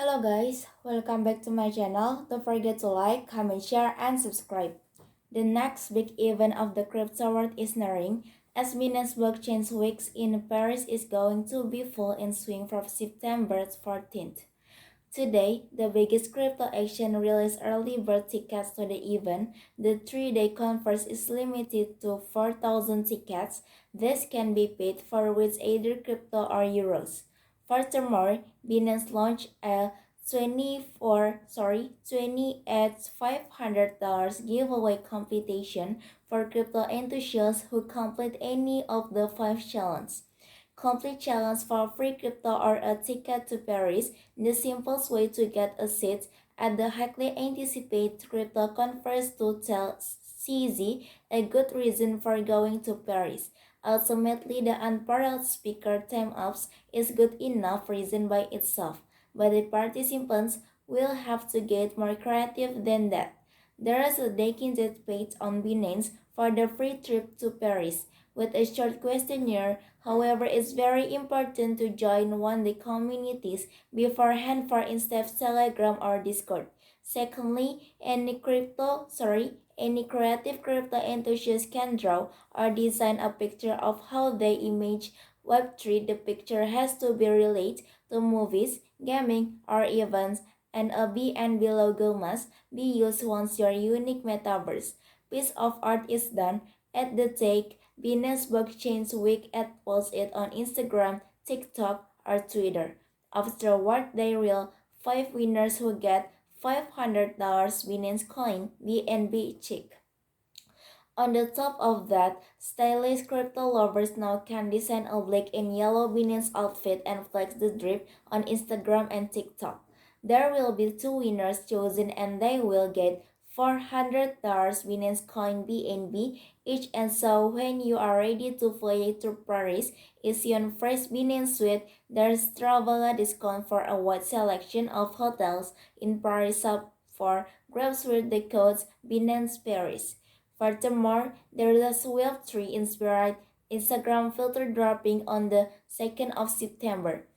Hello guys, welcome back to my channel. Don't forget to like, comment, share, and subscribe. The next big event of the crypto world is nearing, as Binance Blockchain Weeks in Paris is going to be full in swing from September 14th. Today, the biggest crypto action released early bird tickets to the event. The 3-day conference is limited to 4,000 tickets. This can be paid for with either crypto or euros. Furthermore, Binance launched a 20 at $500 giveaway competition for crypto enthusiasts who complete any of the 5 challenges. Complete challenge for free crypto or a ticket to Paris, the simplest way to get a seat at the highly anticipated crypto conference to tell CZ a good reason for going to Paris. Ultimately, the unparalleled speaker team-ups is good enough reason by itself, but the participants will have to get more creative than that. There is a dedicated page on Binance for the free trip to Paris with a short questionnaire. However, it's very important to join one of the communities beforehand, for instance Telegram or Discord. Secondly, any creative crypto enthusiast can draw or design a picture of how they image Web3. The picture has to be related to movies, gaming, or events, and a BNB logo must be used once your unique metaverse piece of art is done. At the take, Binance Blockchain Week at post it on Instagram, TikTok, or Twitter. Afterward, they reveal 5 winners who get $500 Binance coin BNB check. On the top of that, stylish crypto lovers now can design a black and yellow Binance outfit and flex the drip on Instagram and TikTok. There will be 2 winners chosen and they will get $400 Binance coin BNB each. And so when you are ready to fly to Paris, is your first Binance suite, there's travel discount for a wide selection of hotels in Paris. Up for grabs with the codes Binance Paris. Furthermore, there is a Web3 inspired Instagram filter dropping on the 2nd of September.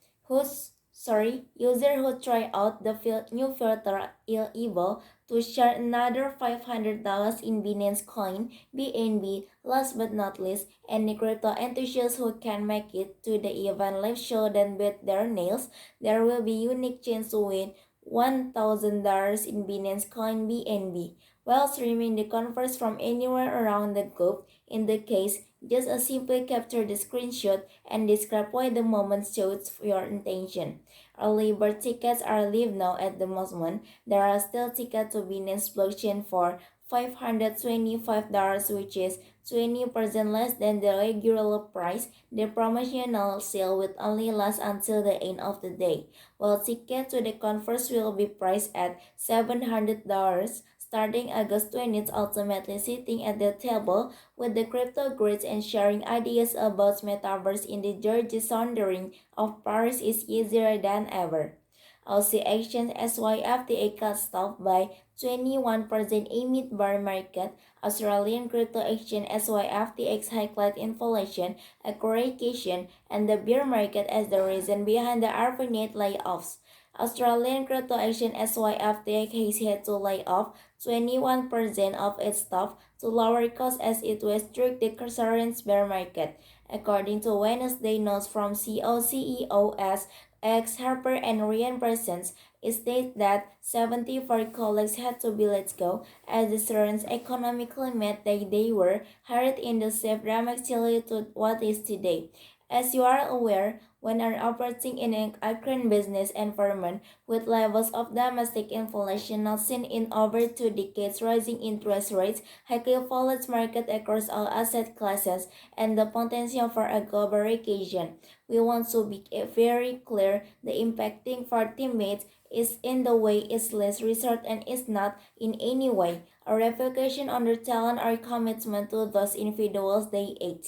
User who try out the new filter are able to share another $500 in Binance coin BNB. Last but not least, any crypto enthusiasts who can make it to the event live show then beat their nails, there will be unique chance to win $1,000 in Binance coin BNB while streaming the conference from anywhere around the globe. In the case, just simply capture the screenshot and describe why the moment shows your intention. Early bird tickets are live now at the moment. There are still tickets to Binance blockchain for $525, which is 20% less than the regular price. The promotional sale will only last until the end of the day, while tickets to the conference will be priced at $700 starting August 20th. Ultimately sitting at the table with the crypto greats and sharing ideas about metaverse in the Georgia Soundering of Paris is easier than ever. Aussie Exchange SYFTA cut stopped by 21% amid bear market. Australian crypto exchange SYFTX highlight inflation, a correlation, and the bear market as the reason behind the ARPANET layoffs. Australian crypto exchange SYFTX has had to lay off 21% of its staff to lower costs as it was through the current bear market, according to Wednesday notes from CEOs ex Harper and Ryan Parsons. State that 74 colleagues had to be let go as the current economic climate that they were hired in the shift dramatically to what is today. As you are aware, when are operating in an current business environment with levels of domestic inflation not seen in over 2 decades, rising interest rates, highly volatile market across all asset classes, and the potential for a global recession, we want to be very clear: the impacting for teammates is in the way it's less resort and is not in any way a reflection on their talent or commitment to those individuals they aid.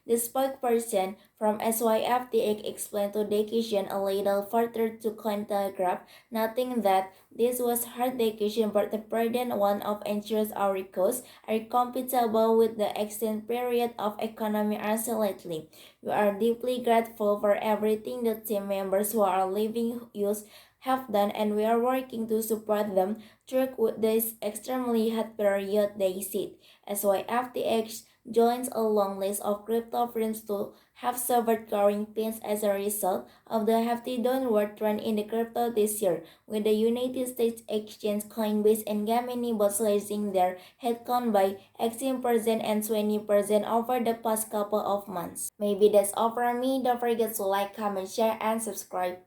The spokesperson from SYFTX explained to the occasion a little further to Cointelegraph, noting that this was hard occasion but the prudent one of ensures our costs are compatible with the extended period of economic uncertainty. We are deeply grateful for everything the team members who are leaving us have done, and we are working to support them through this extremely hard period they sit. As why FTX joins a long list of crypto firms to have suffered growing pains as a result of the hefty downward trend in the crypto this year, with the United States exchange Coinbase and Gemini both slicing their headcount by 18% and 20% over the past couple of months. Maybe that's all for me. Don't forget to like, comment, share, and subscribe.